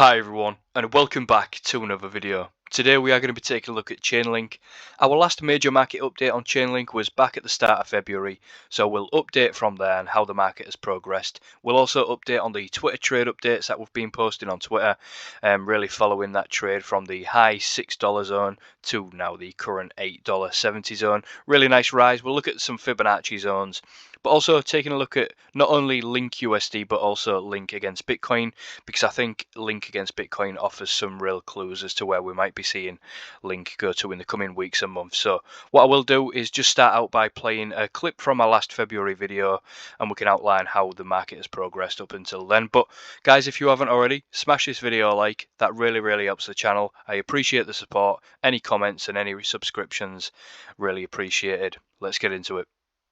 Hi everyone, and welcome back to another video. Today we are going to be taking a look at Chainlink. Our last major market update on Chainlink was back at the start of February, so we'll update from there and how the market has progressed. We'll also update on the Twitter trade updates that we've been posting on Twitter, really following that trade from the high $6 zone to now the current $8.70 zone. Really nice rise. We'll look at some Fibonacci zones, but also taking a look at not only Link USD but also Link against Bitcoin, because I think Link against Bitcoin offers some real clues as to where we might be seeing Link go to in the coming weeks and months. So what I will do is just start out by playing a clip from my last February video, and we can outline how the market has progressed up until then. But guys, if you haven't already, smash this video a like. That really helps the channel. I appreciate the support. Any comments and any subscriptions, really appreciated. Let's get into it.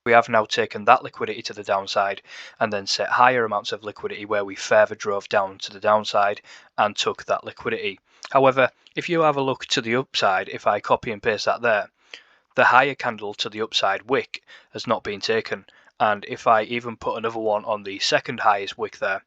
We have now taken that liquidity to the downside and then set higher amounts of liquidity where we further drove down to the downside and took that liquidity. However, if you have a look to the upside, if I copy and paste that there, the higher candle to the upside wick has not been taken. And if I even put another one on the second highest wick there,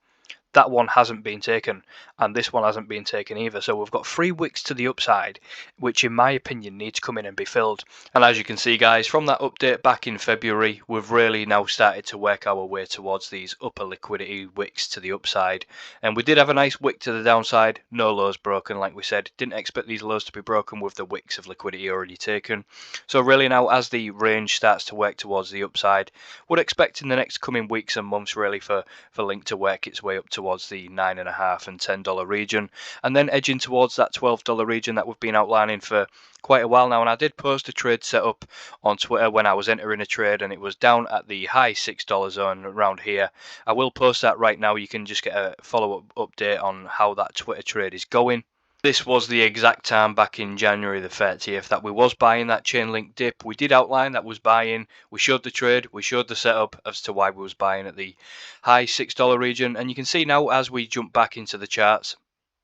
that one hasn't been taken, and this one hasn't been taken either. So we've got 3 wicks to the upside, which in my opinion need to come in and be filled. And as you can see guys, from that update back in February, we've really now started to work our way towards these upper liquidity wicks to the upside. And we did have a nice wick to the downside, no lows broken like we said. Didn't expect these lows to be broken with the wicks of liquidity already taken. So really now, as the range starts to work towards the upside, would expect in the next coming weeks and months really for Link to work its way up towards the $9.5 and $10 region, and then edging towards that $12 region that we've been outlining for quite a while now. And I did post a trade setup on Twitter when I was entering a trade, and it was down at the high $6 zone around here. I will post that right now. You can just get a follow-up update on how that Twitter trade is going. This was the exact time back in January the 30th that we was buying that Chainlink dip. We did outline that was buying. We showed the trade, we showed the setup as to why we was buying at the high $6 region. And you can see now as we jump back into the charts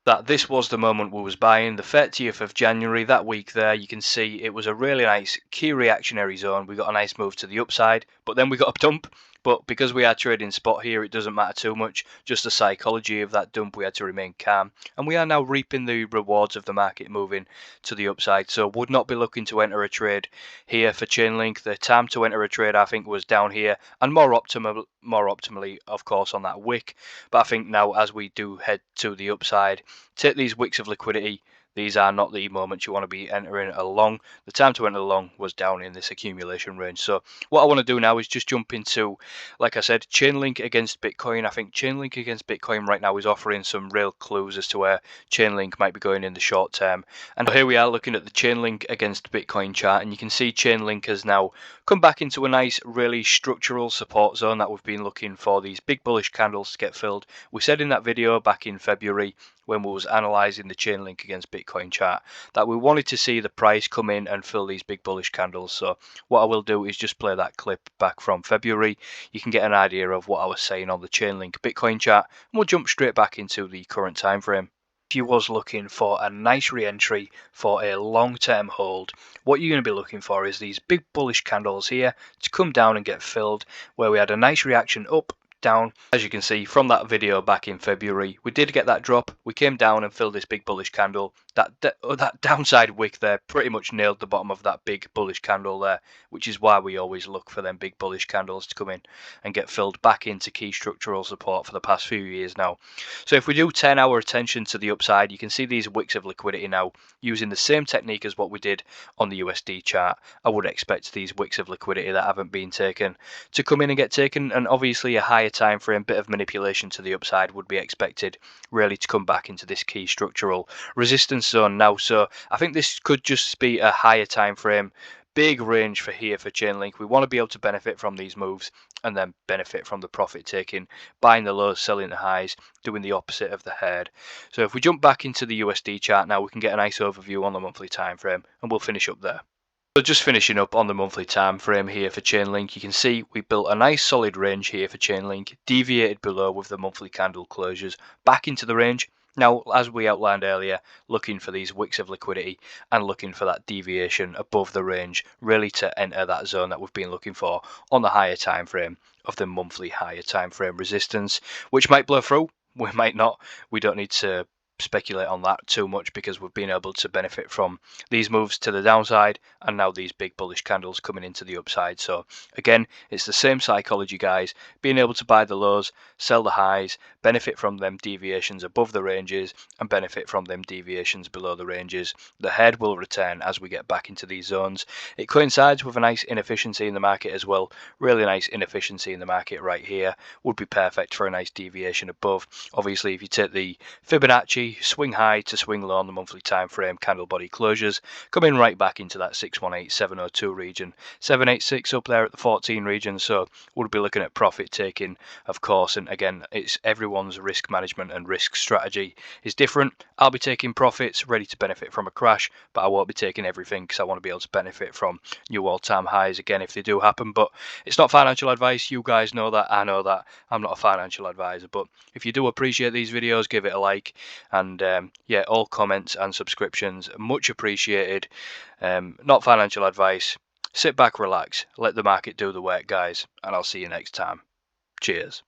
that this was the moment we was buying, the 30th of January, that week there. You can see it was a really nice key reactionary zone. We got a nice move to the upside, but then we got a dump. But because we are trading spot here, it doesn't matter too much. Just the psychology of that dump, we had to remain calm. And we are now reaping the rewards of the market moving to the upside. So would not be looking to enter a trade here for Chainlink. The time to enter a trade, I think, was down here, and more optimally, of course, on that wick. But I think now as we do head to the upside, take these wicks of liquidity. These are not the moments you want to be entering along. The time to enter along was down in this accumulation range. So what I want to do now is just jump into, like I said, Chainlink against Bitcoin. I think Chainlink against Bitcoin right now is offering some real clues as to where Chainlink might be going in the short term. And here we are looking at the Chainlink against Bitcoin chart, and you can see Chainlink has now come back into a nice, really structural support zone that we've been looking for these big bullish candles to get filled. We said in that video back in February when we was analysing the Chainlink against Bitcoin chart that we wanted to see the price come in and fill these big bullish candles. So what I will do is just play that clip back from February. You can get an idea of what I was saying on the Chainlink Bitcoin chart, and we'll jump straight back into the current time frame. If you was looking for a nice re-entry for a long-term hold, what you're going to be looking for is these big bullish candles here to come down and get filled, where we had a nice reaction up, down. As you can see from that video back in February, we did get that drop. We came down and filled this big bullish candle. That downside wick there pretty much nailed the bottom of that big bullish candle there, which is why we always look for them big bullish candles to come in and get filled back into key structural support for the past few years now. So if we do turn our attention to the upside, you can see these wicks of liquidity now using the same technique as what we did on the USD chart. I would expect these wicks of liquidity that haven't been taken to come in and get taken, and obviously a higher time frame, bit of manipulation to the upside would be expected really to come back into this key structural resistance zone now. So I think this could just be a higher time frame, big range for here for Chainlink. We want to be able to benefit from these moves and then benefit from the profit taking, buying the lows, selling the highs, doing the opposite of the herd. So if we jump back into the USD chart now, we can get a nice overview on the monthly time frame, and we'll finish up there. So just finishing up on the monthly time frame here for Chainlink, you can see we built a nice solid range here for Chainlink, deviated below with the monthly candle closures, back into the range. Now, as we outlined earlier, looking for these wicks of liquidity and looking for that deviation above the range, really to enter that zone that we've been looking for on the higher time frame of the monthly higher time frame resistance, which might blow through, we might not. We don't need to speculate on that too much because we've been able to benefit from these moves to the downside and now these big bullish candles coming into the upside. So again, it's the same psychology, guys. Being able to buy the lows, sell the highs, benefit from them deviations above the ranges and benefit from them deviations below the ranges. The head will return as we get back into these zones. It coincides with a nice inefficiency in the market as well. Really nice inefficiency in the market right here would be perfect for a nice deviation above. Obviously, if you take the Fibonacci, swing high to swing low on the monthly time frame candle body closures, coming right back into that 618702 region, 786 up there at the 14 region. So we'll be looking at profit taking, of course, and again, it's everyone's risk management and risk strategy is different. I'll be taking profits, ready to benefit from a crash, but I won't be taking everything because I want to be able to benefit from new all-time highs again if they do happen. But it's not financial advice. You guys know that. I know that. I'm not a financial advisor, but if you do appreciate these videos, give it a like. And yeah, all comments and subscriptions much appreciated. Not financial advice. Sit back, relax, let the market do the work, guys, and I'll see you next time. Cheers.